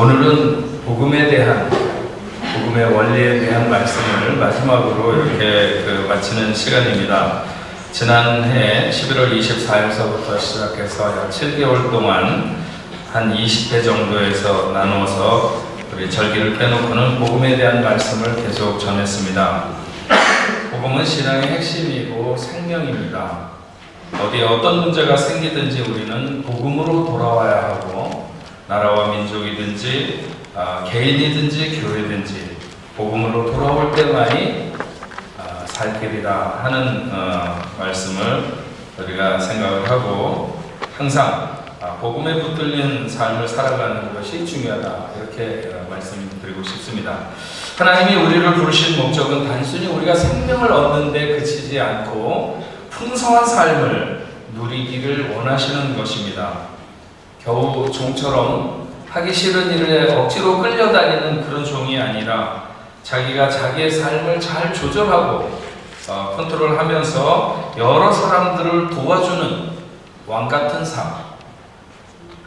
오늘은 복음에 대한, 복음의 원리에 대한 말씀을 마지막으로 이렇게 마치는 시간입니다. 지난해 11월 24일서부터 시작해서 약 7개월 동안 한 20회 정도에서 나누어서 우리 절기를 빼놓고는 복음에 대한 말씀을 계속 전했습니다. 복음은 신앙의 핵심이고 생명입니다. 어디에 어떤 문제가 생기든지 우리는 복음으로 돌아와야 하고, 나라와 민족이든지 개인이든지 교회든지 복음으로 돌아올 때만이 살 길이라 하는 말씀을 우리가 생각을 하고, 항상 복음에 붙들린 삶을 살아가는 것이 중요하다, 이렇게 말씀드리고 싶습니다. 하나님이 우리를 부르신 목적은 단순히 우리가 생명을 얻는 데 그치지 않고 풍성한 삶을 누리기를 원하시는 것입니다. 겨우 종처럼 하기 싫은 일에 억지로 끌려다니는 그런 종이 아니라 자기가 자기의 삶을 잘 조절하고 컨트롤하면서 여러 사람들을 도와주는 왕같은 삶,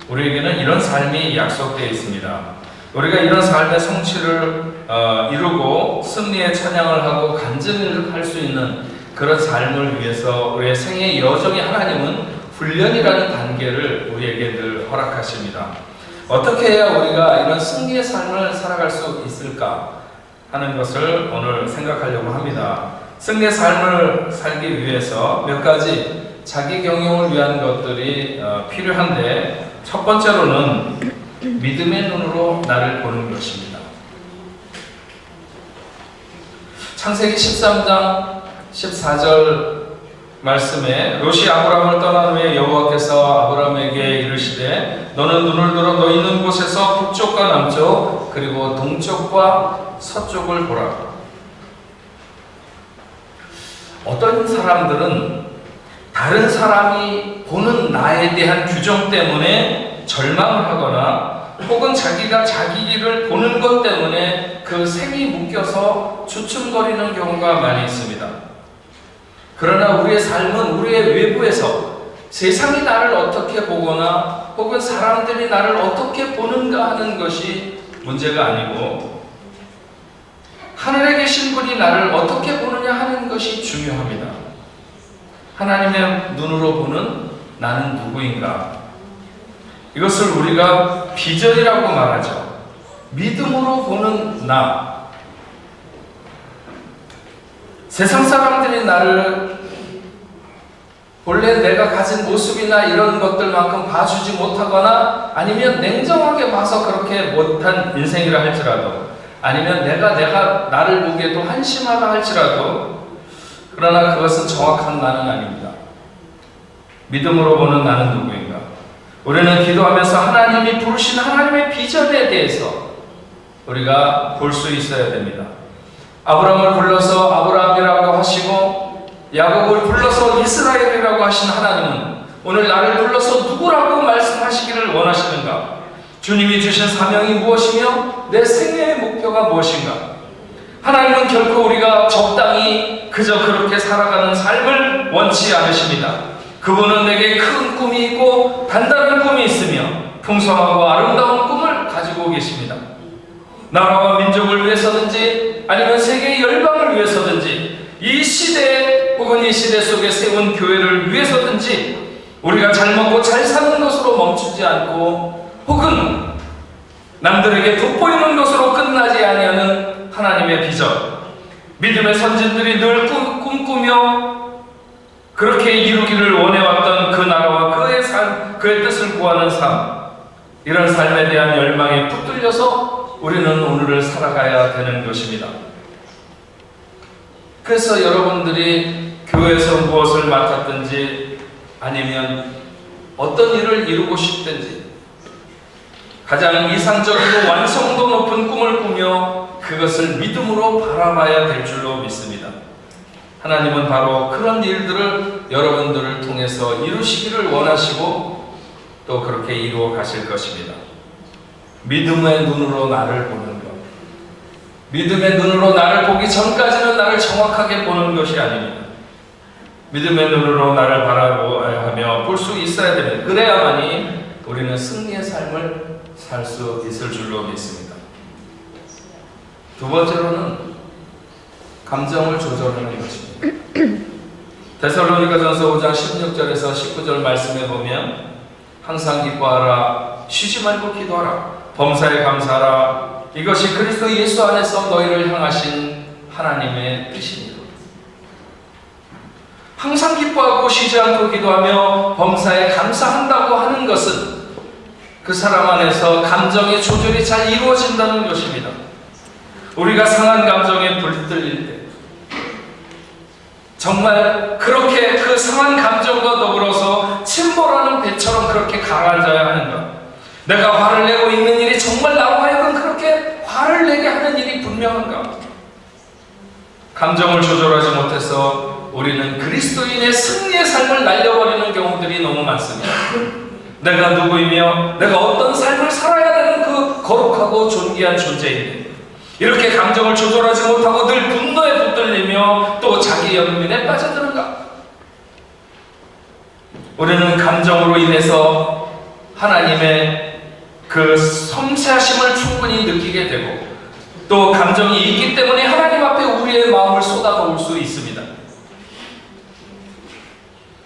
우리에게는 이런 삶이 약속되어 있습니다. 우리가 이런 삶의 성취를 이루고 승리의 찬양을 하고 간증을 할 수 있는 그런 삶을 위해서 우리의 생의 여정에 하나님은 훈련이라는 단계를 우리에게 늘 허락하십니다. 어떻게 해야 우리가 이런 승리의 삶을 살아갈 수 있을까 하는 것을 오늘 생각하려고 합니다. 승리의 삶을 살기 위해서 몇 가지 자기 경영을 위한 것들이 필요한데, 첫 번째로는 믿음의 눈으로 나를 보는 것입니다. 창세기 13장 14절 말씀에 롯이 아브라함을 떠난 후에 여호와께서 아브라함에게 이르시되 너는 눈을 들어 너 있는 곳에서 북쪽과 남쪽 그리고 동쪽과 서쪽을 보라. 어떤 사람들은 다른 사람이 보는 나에 대한 규정 때문에 절망을 하거나, 혹은 자기가 자기 길을 보는 것 때문에 그 셈이 묶여서 주춤거리는 경우가 많이 있습니다. 그러나 우리의 삶은 우리의 외부에서 세상이 나를 어떻게 보거나 혹은 사람들이 나를 어떻게 보는가 하는 것이 문제가 아니고, 하늘에 계신 분이 나를 어떻게 보느냐 하는 것이 중요합니다. 하나님의 눈으로 보는 나는 누구인가? 이것을 우리가 비전이라고 말하죠. 믿음으로 보는 나. 세상 사람들이 나를 본래 내가 가진 모습이나 이런 것들만큼 봐주지 못하거나, 아니면 냉정하게 봐서 그렇게 못한 인생이라 할지라도, 아니면 내가 나를 보기에도 한심하다 할지라도, 그러나 그것은 정확한 나는 아닙니다. 믿음으로 보는 나는 누구인가? 우리는 기도하면서 하나님이 부르신 하나님의 비전에 대해서 우리가 볼 수 있어야 됩니다. 아브라함을 불러서 아브라함이라고 하시고 야곱을 불러서 이스라엘이라고 하신 하나님은 오늘 나를 불러서 누구라고 말씀하시기를 원하시는가? 주님이 주신 사명이 무엇이며 내 생애의 목표가 무엇인가? 하나님은 결코 우리가 적당히 그저 그렇게 살아가는 삶을 원치 않으십니다. 그분은 내게 큰 꿈이 있고 단단한 꿈이 있으며 풍성하고 아름다운 꿈을 가지고 계십니다. 나라와 민족을 위해서든지 아니면 세계의 열방을 위해서든지, 이 시대 혹은 이 시대 속에 세운 교회를 위해서든지, 우리가 잘 먹고 잘 사는 것으로 멈추지 않고 혹은 남들에게 돋보이는 것으로 끝나지 아니하는 하나님의 비전, 믿음의 선진들이 늘 꿈꾸며 그렇게 이루기를 원해왔던 그 나라와 그의 삶, 그의 뜻을 구하는 삶, 이런 삶에 대한 열망에 붙들려서 우리는 오늘을 살아가야 되는 것입니다. 그래서 여러분들이 교회에서 무엇을 맡았든지 아니면 어떤 일을 이루고 싶든지 가장 이상적이고 완성도 높은 꿈을 꾸며 그것을 믿음으로 바라봐야 될 줄로 믿습니다. 하나님은 바로 그런 일들을 여러분들을 통해서 이루시기를 원하시고 또 그렇게 이루어 가실 것입니다. 믿음의 눈으로 나를 보는 것, 믿음의 눈으로 나를 보기 전까지는 나를 정확하게 보는 것이 아닙니다. 믿음의 눈으로 나를 바라보아야 하며 볼 수 있어야 됩니다. 그래야만이 우리는 승리의 삶을 살 수 있을 줄로 믿습니다. 두 번째로는 감정을 조절하는 것입니다. 데살로니가전서 5장 16절에서 19절 말씀에 보면 항상 기뻐하라, 쉬지 말고 기도하라, 범사에 감사하라, 이것이 그리스도 예수 안에서 너희를 향하신 하나님의 뜻이니라. 항상 기뻐하고 쉬지 않고 기도하며 범사에 감사한다고 하는 것은 그 사람 안에서 감정의 조절이 잘 이루어진다는 것입니다. 우리가 상한 감정에 불들릴 때 정말 그렇게 그 상한 감정과 더불어서 침몰하는 배처럼 그렇게 가라앉아야 하는가? 내가 화를 내고 있는 일이 정말 나로 하여금 그렇게 화를 내게 하는 일이 분명한가? 감정을 조절하지 못해서 우리는 그리스도인의 승리의 삶을 날려버리는 경우들이 너무 많습니다. 내가 누구이며 내가 어떤 삶을 살아야 되는 그 거룩하고 존귀한 존재인데 이렇게 감정을 조절하지 못하고 늘 분노에 붙들리며 또 자기 연민에 빠져드는가? 우리는 감정으로 인해서 하나님의 그 섬세하심을 충분히 느끼게 되고 또 감정이 있기 때문에 하나님 앞에 우리의 마음을 쏟아놓을 수 있습니다.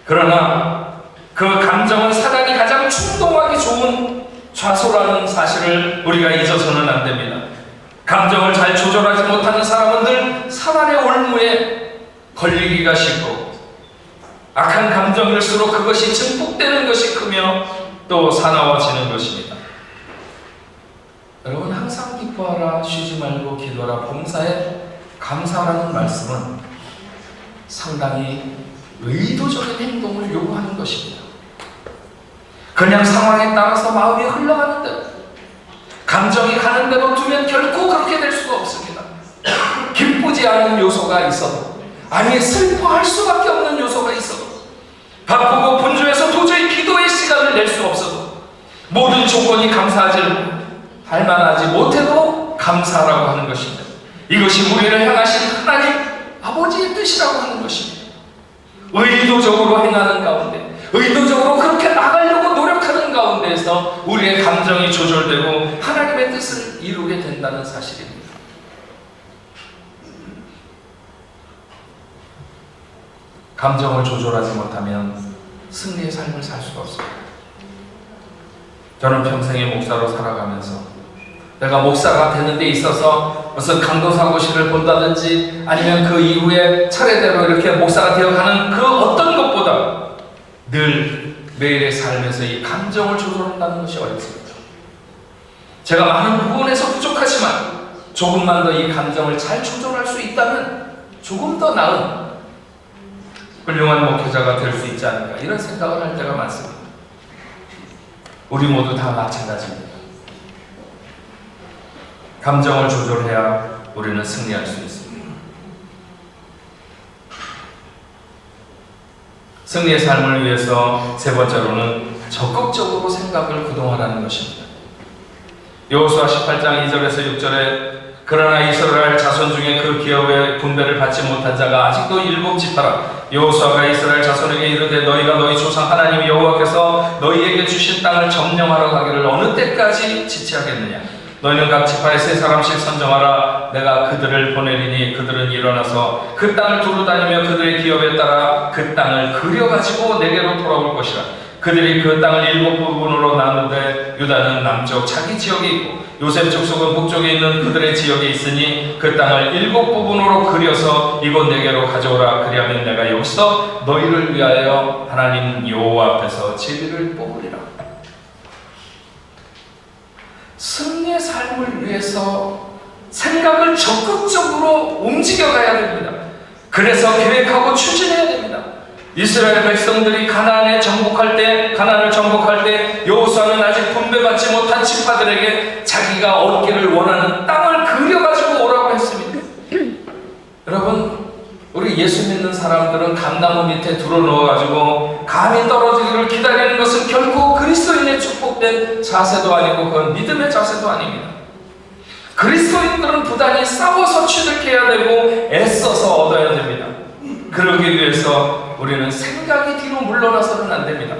그러나 그 감정은 사단이 가장 충동하기 좋은 좌소라는 사실을 우리가 잊어서는 안 됩니다. 감정을 잘 조절하지 못하는 사람은 늘 사단의 올무에 걸리기가 쉽고 악한 감정일수록 그것이 증폭되는 것이 크며 또 사나워지는 것입니다. 여러분, 항상 기뻐하라, 쉬지 말고 기도하라, 범사에 감사하라는 말씀은 상당히 의도적인 행동을 요구하는 것입니다. 그냥 상황에 따라서 마음이 흘러가는 대로, 감정이 가는 대로 두면 결코 그렇게 될 수가 없습니다. 기쁘지 않은 요소가 있어도, 아니 슬퍼할 수밖에 없는 요소가 있어도, 바쁘고 분주해서 도저히 기도의 시간을 낼 수 없어도, 모든 조건이 할 만하지 못해도 감사라고 하는 것입니다. 이것이 우리를 향하신 하나님 아버지의 뜻이라고 하는 것입니다. 의도적으로 행하는 가운데, 의도적으로 그렇게 나가려고 노력하는 가운데에서 우리의 감정이 조절되고 하나님의 뜻을 이루게 된다는 사실입니다. 감정을 조절하지 못하면 승리의 삶을 살 수가 없습니다. 저는 평생의 목사로 살아가면서 내가 목사가 되는 데 있어서 무슨 강도사고시를 본다든지 아니면 그 이후에 차례대로 이렇게 목사가 되어가는 그 어떤 것보다 늘 매일의 삶에서 이 감정을 조절한다는 것이 어렵습니다. 제가 많은 부분에서 부족하지만 조금만 더 이 감정을 잘 조절할 수 있다면 조금 더 나은 훌륭한 목회자가 될 수 있지 않을까, 이런 생각을 할 때가 많습니다. 우리 모두 다 마찬가지입니다. 감정을 조절해야 우리는 승리할 수 있습니다. 승리의 삶을 위해서 세 번째로는 적극적으로 생각을 구동하라는 것입니다. 여호수아 18장 2절에서 6절에 그러나 이스라엘 자손 중에 그 기업의 분배를 받지 못한 자가 아직도 7지파라. 여호수아가 이스라엘 자손에게 이르되 너희가 너희 조상 하나님 여호와께서 너희에게 주신 땅을 점령하러 가기를 어느 때까지 지체하겠느냐? 너희는 각 지파에 3사람씩 선정하라. 내가 그들을 보내리니 그들은 일어나서 그 땅을 두루 다니며 그들의 기업에 따라 그 땅을 그려가지고 내게로 돌아올 것이라. 그들이 그 땅을 7부분으로 나누되 유다는 남쪽 자기 지역에 있고 요셉 족속은 북쪽에 있는 그들의 지역에 있으니 그 땅을 7부분으로 그려서 이곳 내게로 가져오라. 그리하면 내가 여기서 너희를 위하여 하나님 여호와 앞에서 제비를 뽑으리라. 승리의 삶을 위해서 생각을 적극적으로 움직여가야 됩니다. 그래서 계획하고 추진해야 됩니다. 이스라엘 백성들이 가나안을 정복할 때 여호수아는 아직 분배받지 못한 지파들에게 자기가 얻기를 원하는 땅을 그려가지고 오라고 했습니다. 여러분, 우리 예수 믿는 사람들은 감나무 밑에 들어놓아가지고 감이 떨어지기를 기다리는 것은 결코 그리스도인의 축복된 자세도 아니고 그건 믿음의 자세도 아닙니다. 그리스도인들은 부단히 싸워서 취득해야 되고 애써서 얻어야 됩니다. 그러기 위해서 우리는 생각이 뒤로 물러나서는 안 됩니다.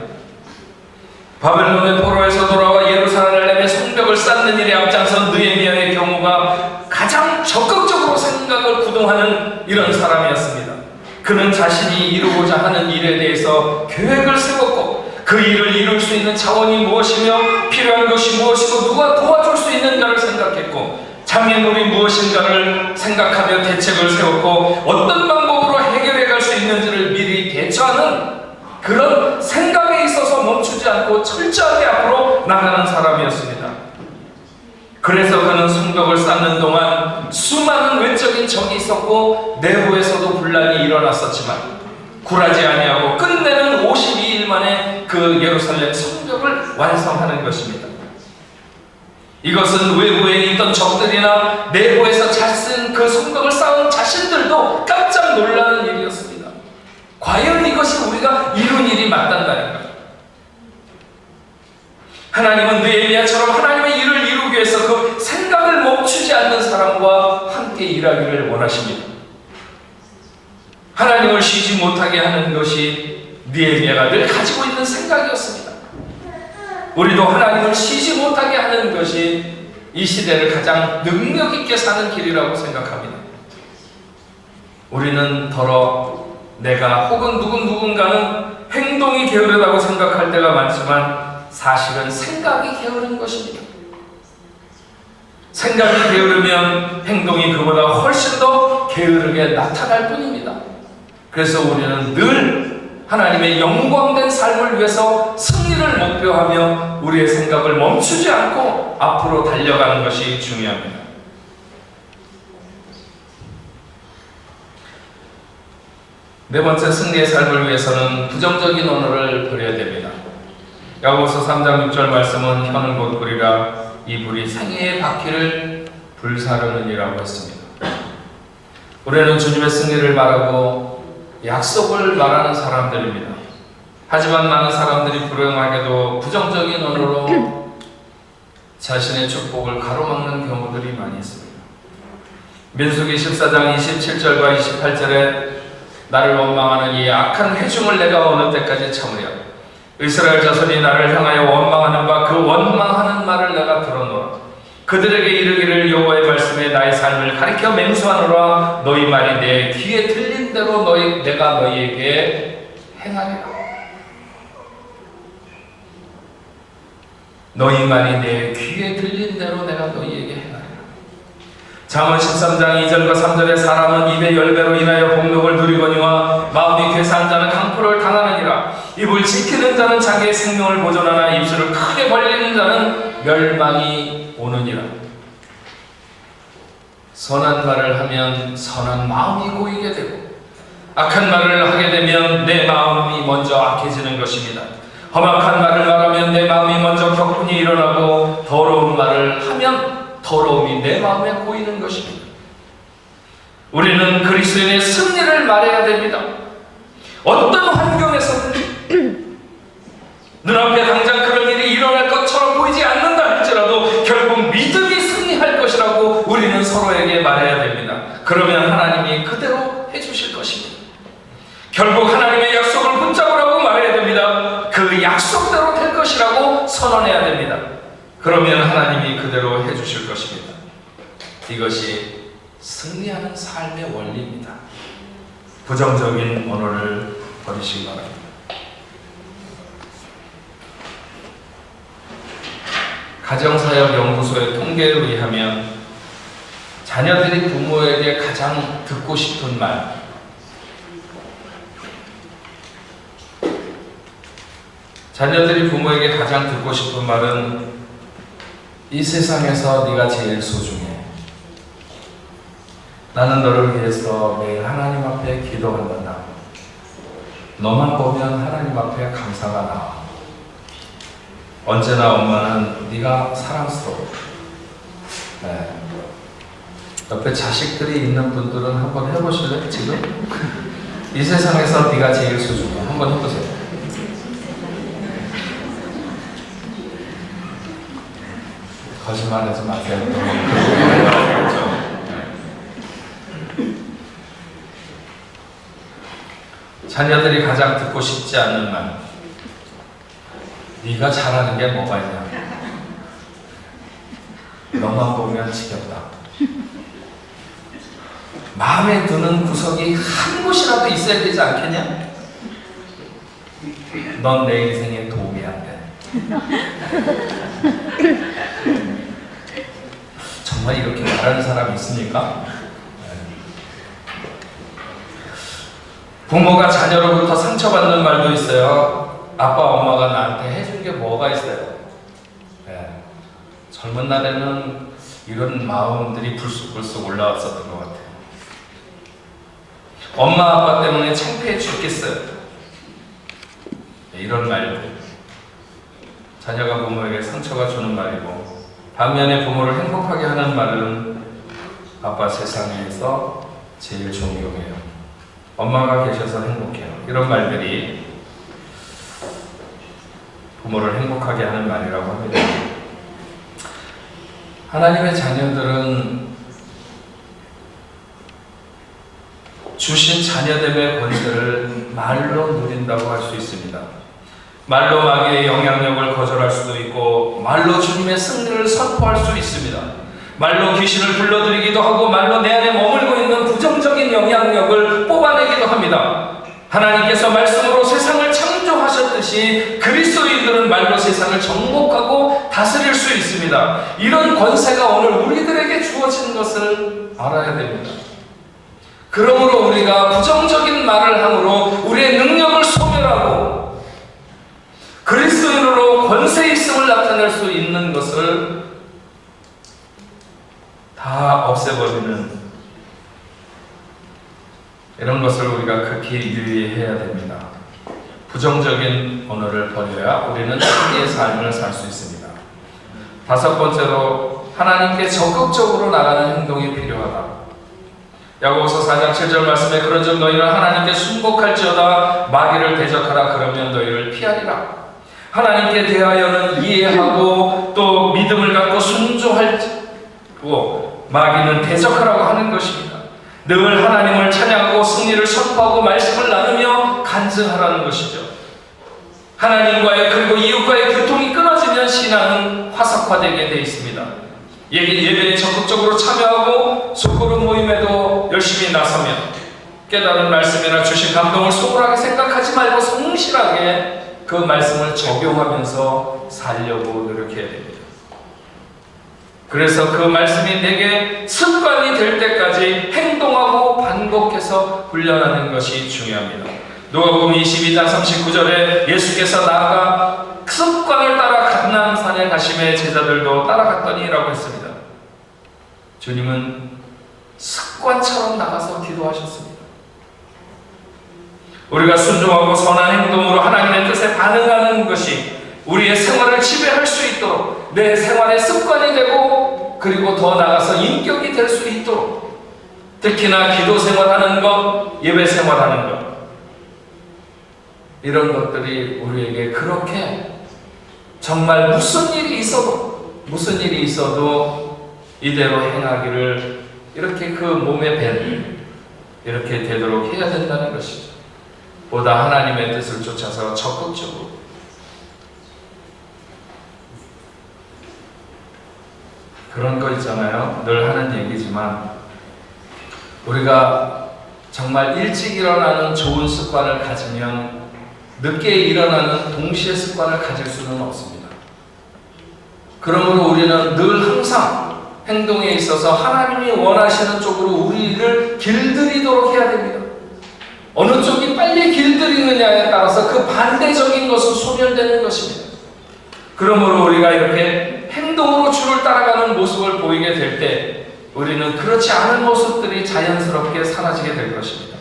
바벨론의 포로에서 돌아와 예루살렘의 성벽을 쌓는 일에 앞장선 느헤미야의 경우가 가장 적극적으로 생각을 구동하는 이런 사람이었습니다. 그는 자신이 이루고자 하는 일에 대해서 계획을 세웠고 그 일을 이룰 수 있는 자원이 무엇이며 필요한 것이 무엇이고 누가 도와줄 수 있는가를 생각했고 장애물이 무엇인가를 생각하며 대책을 세웠고 어떤 방법으로 해결해 갈 수 있는지를 미리 대처하는 그런 생각에 있어서 멈추지 않고 철저하게 앞으로 나가는 사람이었습니다. 그래서 그는 성벽을 쌓는 동안 수많은 외적인 적이 있었고 내부에서도 분란이 일어났었지만 굴하지 아니하고 끝내는 52일 만에 그 예루살렘 성벽을 완성하는 것입니다. 이것은 외부에 있던 적들이나 내부에서 자신 그 성벽을 쌓은 자신들도 깜짝 놀라는 일이었습니다. 과연 이것이 우리가 이룬 일이 맞단다는가? 하나님은 느헤미야처럼 하나님의 일을 이루기 위해서 그 생각을 멈추지 않는 사람과 함께 일하기를 원하십니다. 하나님을 쉬지 못하게 하는 것이 느헤미야가 늘 가지고 있는 생각이었습니다. 우리도 하나님을 쉬지 못하게 하는 것이 이 시대를 가장 능력 있게 사는 길이라고 생각합니다. 우리는 더러 내가 혹은 누군가는 행동이 게으르다고 생각할 때가 많지만 사실은 생각이 게으른 것입니다. 생각이 게으르면 행동이 그보다 훨씬 더 게으르게 나타날 뿐입니다. 그래서 우리는 늘 하나님의 영광된 삶을 위해서 승리를 목표하며 우리의 생각을 멈추지 않고 앞으로 달려가는 것이 중요합니다. 네 번째, 승리의 삶을 위해서는 부정적인 언어를 버려야 됩니다. 야고보서 3장 6절 말씀은 혀는 곧 불이라 이 불이 생애의 바퀴를 불사르느니라고 했습니다. 우리는 주님의 승리를 말하고 약속을 말하는 사람들입니다. 하지만 많은 사람들이 불행하게도 부정적인 언어로 자신의 축복을 가로막는 경우들이 많이 있습니다. 민수기 14장 27절과 28절에 나를 원망하는 이 악한 회중을 내가 어느 때까지 참으랴. 이스라엘 자손이 나를 향하여 원망하는 바 그 원망하는 말을 내가 들었노라. 그들에게 이르기를 여호와의 말씀에 나의 삶을 가리켜 맹수하노라. 너희 말이 내 귀에 들린 대로 내가 너희에게 행하리라. 너희 말이 내 귀에 들린 대로 내가 너희에게 행하리라. 잠언 13장 2절과 3절에 사람은 입의 열매로 인하여 복록을 누리거니와 마음이 괴사한 자는 강포를 당하느니라. 입을 지키는 자는 자기의 생명을 보존하나 입술을 크게 벌리는 자는 멸망이 오느니라. 선한 말을 하면 선한 마음이 고이게 되고 악한 말을 하게 되면 내 마음이 먼저 악해지는 것입니다. 험악한 말을 말하면 내 마음이 먼저 격분이 일어나고 더러운 말을 하면 더러움이 내 마음에 고이는 것입니다. 우리는 그리스도인의 승리를 말해야 됩니다. 어떤 환경에서든 눈앞에 당장 그런 일이 일어날 것처럼 보이지 않는다 할지라도 결국 믿음이 승리할 것이라고 우리는 서로에게 말해야 됩니다. 그러면 하나님이 그대로 해주실 것입니다. 결국 하나님의 약속을 붙잡으라고 말해야 됩니다. 그 약속대로 될 것이라고 선언해야 됩니다. 그러면 하나님이 그대로 해주실 것입니다. 이것이 승리하는 삶의 원리입니다. 부정적인 언어를 버리시기 바랍니다. 가정사역연구소의 통계에 의하면 자녀들이 부모에게 가장 듣고 싶은 말, 자녀들이 부모에게 가장 듣고 싶은 말은 이 세상에서 네가 제일 소중해. 나는 너를 위해서 매일 하나님 앞에 기도한다. 너만 보면 하나님 앞에 감사가 나와. 언제나 엄마는 네가 사랑스러워. 네. 옆에 자식들이 있는 분들은 한번 해보실래요? 지금? 이 세상에서 네가 제일 소중해. 한번 해보세요. 거짓말하지 마세요. 자녀들이 가장 듣고 싶지 않는 말. 네가 잘하는 게 뭐가 있냐? 너만 보면 지겹다. 마음에 드는 구석이 한 곳이라도 있어야 되지 않겠냐? 넌 내 인생에 도움이 안 돼. 정말 이렇게 말하는 사람이 있습니까? 부모가 자녀로부터 상처받는 말도 있어요. 아빠, 엄마가 나한테 해준 게 뭐가 있어요? 네. 젊은 날에는 이런 마음들이 불쑥불쑥 올라왔었던 것 같아요. 엄마, 아빠 때문에 창피해 죽겠어요. 네, 이런 말들. 자녀가 부모에게 상처가 주는 말이고, 반면에 부모를 행복하게 하는 말은 아빠 세상에서 제일 존경해요. 엄마가 계셔서 행복해요. 이런 말들이 부모를 행복하게 하는 말이라고 합니다. 하나님의 자녀들은 주신 자녀됨의 권세를 말로 누린다고 할 수 있습니다. 말로 마귀의 영향력을 거절할 수도 있고, 말로 주님의 승리를 선포할 수 있습니다. 말로 귀신을 불러들이기도 하고, 말로 내 안에 머물고 있는 부정적인 영향력을 뽑아내기도 합니다. 하나님께서 말씀으로 세상을 창조하셨듯이 그리스도인들은 말로 세상을 정복하고 다스릴 수 있습니다. 이런 권세가 오늘 우리들에게 주어진 것을 알아야 됩니다. 그러므로 우리가 부정적인 말을 함으로 우리의 능력을 소멸하고 그리스도인으로 권세 있음을 나타낼 수 있는 것을 다 없애버리는 이런 것을 우리가 극히 유의해야 됩니다. 부정적인 언어를 버려야 우리는 승리의 삶을 살 수 있습니다. 다섯 번째로, 하나님께 적극적으로 나가는 행동이 필요하다. 야고보서 4장 7절 말씀에 그런즉 너희는 하나님께 순복할지어다 마귀를 대적하라 그러면 너희를 피하리라. 하나님께 대하여는 이해하고 또 믿음을 갖고 순종하고 마귀는 대적하라고 하는 것입니다. 늘 하나님을 찬양하고 승리를 선포하고 말씀을 나누며 간증하라는 것이죠. 하나님과의 그리고 이웃과의 교통이 끊어지면 신앙은 화석화되게 되어 있습니다. 예배에 적극적으로 참여하고 소그룹 모임에도 열심히 나서며 깨달은 말씀이나 주신 감동을 소홀하게 생각하지 말고 성실하게 그 말씀을 적용하면서 살려고 노력해야 됩니다. 그래서 그 말씀이 내게 습관이 될 때까지 행동하고 반복해서 훈련하는 것이 중요합니다. 누가복음 22장 39절에 예수께서 나아가 습관을 따라 감람산에 가심에 제자들도 따라갔더니라고 했습니다. 주님은 습관처럼 나가서 기도하셨습니다. 우리가 순종하고 선한 행동으로 하나님의 뜻에 반응하는 것이 우리의 생활을 지배할 수 있도록, 내 생활의 습관이 되고 그리고 더 나아가서 인격이 될 수 있도록, 특히나 기도 생활하는 것, 예배 생활하는 것, 이런 것들이 우리에게 그렇게 정말 무슨 일이 있어도 이대로 행하기를 이렇게 그 몸에 밴 이렇게 되도록 해야 된다는 것이죠. 보다 하나님의 뜻을 쫓아서 적극적으로 그런 거 있잖아요. 늘 하는 얘기지만 우리가 정말 일찍 일어나는 좋은 습관을 가지면 늦게 일어나는 동시에 습관을 가질 수는 없습니다. 그러므로 우리는 늘 항상 행동에 있어서 하나님이 원하시는 쪽으로 우리를 길들이도록 해야 됩니다. 어느 쪽이 빨리 길들이느냐에 따라서 그 반대적인 것은 소멸되는 것입니다. 그러므로 우리가 이렇게 행동으로 주를 따라가는 모습을 보이게 될 때 우리는 그렇지 않은 모습들이 자연스럽게 사라지게 될 것입니다.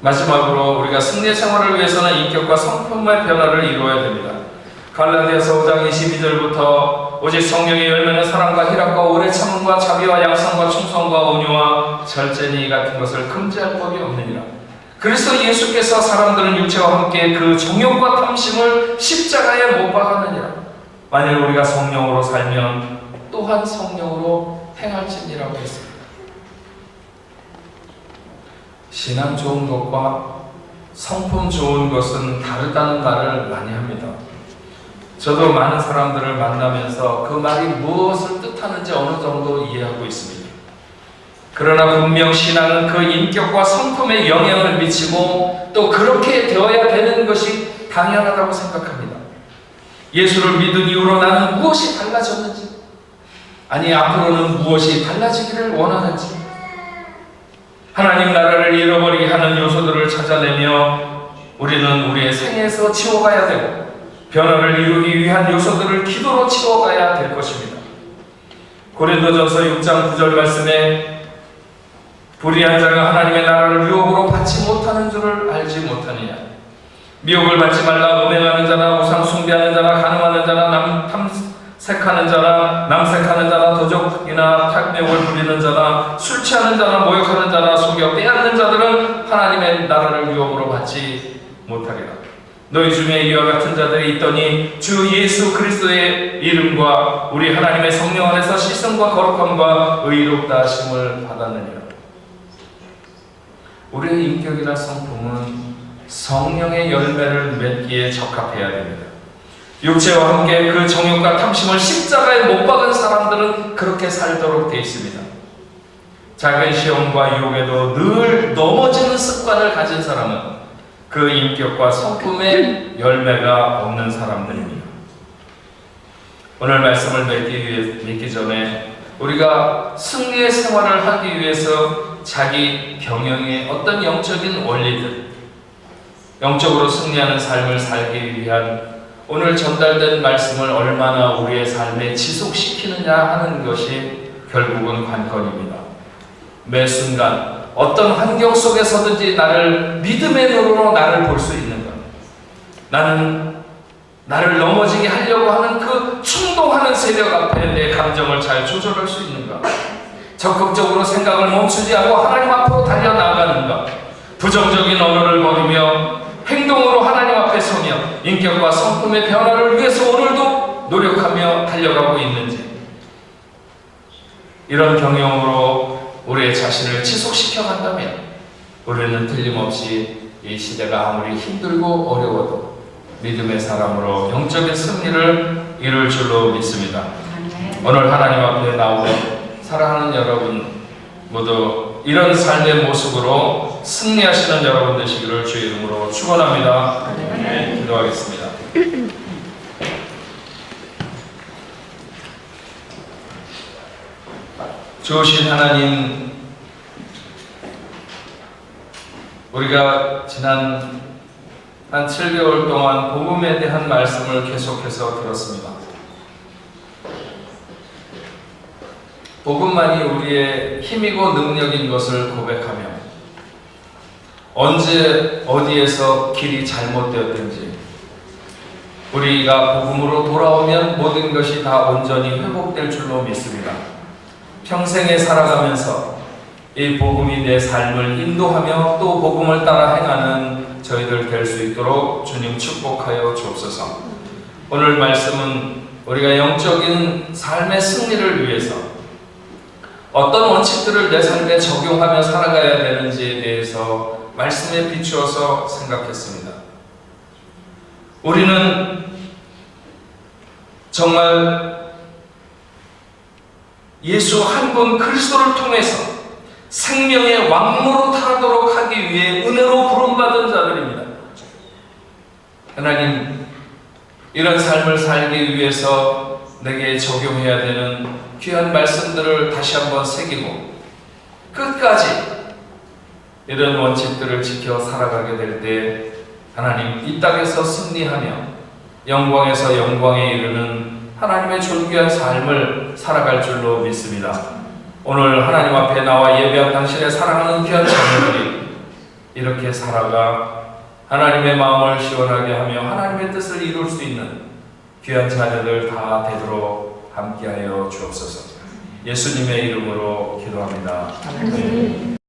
마지막으로 우리가 승리의 생활을 위해서는 인격과 성품의 변화를 이루어야 됩니다. 갈라디아서 5장 22절부터 오직 성령의 열매는 사랑과 희락과 오래 참음과 자비와 양선과 충성과 온유와 절제니 같은 것을 금지할 법이 없느니라. 그래서 예수께서 사람들은 육체와 함께 그 정욕과 탐심을 십자가에 못 박았느니라. 만일 우리가 성령으로 살면 또한 성령으로 행할지니라고 했습니다. 신앙 좋은 것과 성품 좋은 것은 다르다는 말을 많이 합니다. 저도 많은 사람들을 만나면서 그 말이 무엇을 뜻하는지 어느 정도 이해하고 있습니다. 그러나 분명 신앙은 그 인격과 성품에 영향을 미치고 또 그렇게 되어야 되는 것이 당연하다고 생각합니다. 예수를 믿은 이후로 나는 무엇이 달라졌는지, 아니 앞으로는 무엇이 달라지기를 원하는지, 하나님 나라를 잃어버리게 하는 요소들을 찾아내며 우리는 우리의 생에서 치워가야 되고 변화를 이루기 위한 요소들을 기도로 치워가야 될 것입니다. 고린도전서 6장 9절 말씀에 불의한 자가 하나님의 나라를 유혹으로 받지 못하는 줄을 알지 못하느냐. 미혹을 받지 말라. 음행하는 자나 우상 숭배하는 자나 간음하는 자나 탐색하는 자나 남색하는 자나 도적이나 탐욕을 부리는 자나 술 취하는 자나 모욕하는 자나 속여 빼앗는 자들은 하나님의 나라를 유혹으로 받지 못하리라. 너희 중에 이와 같은 자들이 있더니 주 예수 그리스도의 이름과 우리 하나님의 성령 안에서 씻음과 거룩함과 의롭다 하심을 받았느니라. 우리의 인격이나 성품은 성령의 열매를 맺기에 적합해야 됩니다. 육체와 함께 그 정욕과 탐심을 십자가에 못 박은 사람들은 그렇게 살도록 되어 있습니다. 작은 시험과 유혹에도 늘 넘어지는 습관을 가진 사람은 그 인격과 성품의 열매가 없는 사람들입니다. 오늘 말씀을 맺기 전에 우리가 승리의 생활을 하기 위해서 자기 경영의 어떤 영적인 원리들, 영적으로 승리하는 삶을 살기 위한 오늘 전달된 말씀을 얼마나 우리의 삶에 지속시키느냐 하는 것이 결국은 관건입니다. 매 순간 어떤 환경 속에서든지 나를 믿음의 눈으로 나를 볼 수 있는가? 나는 나를 넘어지게 하려고 하는 그 충동하는 세력 앞에 내 감정을 잘 조절할 수 있는가? 적극적으로 생각을 멈추지 않고 하나님 앞으로 달려나가는가? 부정적인 언어를 버리며 행동으로 하나님 앞에 서며 인격과 성품의 변화를 위해서 오늘도 노력하며 달려가고 있는지, 이런 경영으로 우리의 자신을 지속시켜 간다면 우리는 틀림없이 이 시대가 아무리 힘들고 어려워도 믿음의 사람으로 영적인 승리를 이룰 줄로 믿습니다. 오늘 하나님 앞에 나오고 사랑하는 여러분 모두 이런 삶의 모습으로 승리하시는 여러분 되시기를 주의 이름으로 축원합니다. 기도하겠습니다. 주신 하나님, 우리가 지난 한 7개월 동안 복음에 대한 말씀을 계속해서 들었습니다. 복음만이 우리의 힘이고 능력인 것을 고백하며 언제 어디에서 길이 잘못되었든지 우리가 복음으로 돌아오면 모든 것이 다 온전히 회복될 줄로 믿습니다. 평생에 살아가면서 이 복음이 내 삶을 인도하며 또 복음을 따라 행하는 저희들 될 수 있도록 주님 축복하여 주옵소서. 오늘 말씀은 우리가 영적인 삶의 승리를 위해서 어떤 원칙들을 내 삶에 적용하며 살아가야 되는지에 대해서 말씀에 비추어서 생각했습니다. 우리는 정말 예수 한 분 그리스도를 통해서 생명의 왕노로 타도록 하기 위해 은혜로 부름받은 자들입니다. 하나님, 이런 삶을 살기 위해서 내게 적용해야 되는 귀한 말씀들을 다시 한번 새기고 끝까지 이런 원칙들을 지켜 살아가게 될 때 하나님 이 땅에서 승리하며 영광에서 영광에 이르는 하나님의 존귀한 삶을 살아갈 줄로 믿습니다. 오늘 하나님 앞에 나와 예배한 당신의 사랑하는 귀한 자녀들이 이렇게 살아가 하나님의 마음을 시원하게 하며 하나님의 뜻을 이룰 수 있는 귀한 자녀들 다 되도록 함께하여 주옵소서. 예수님의 이름으로 기도합니다. 아멘.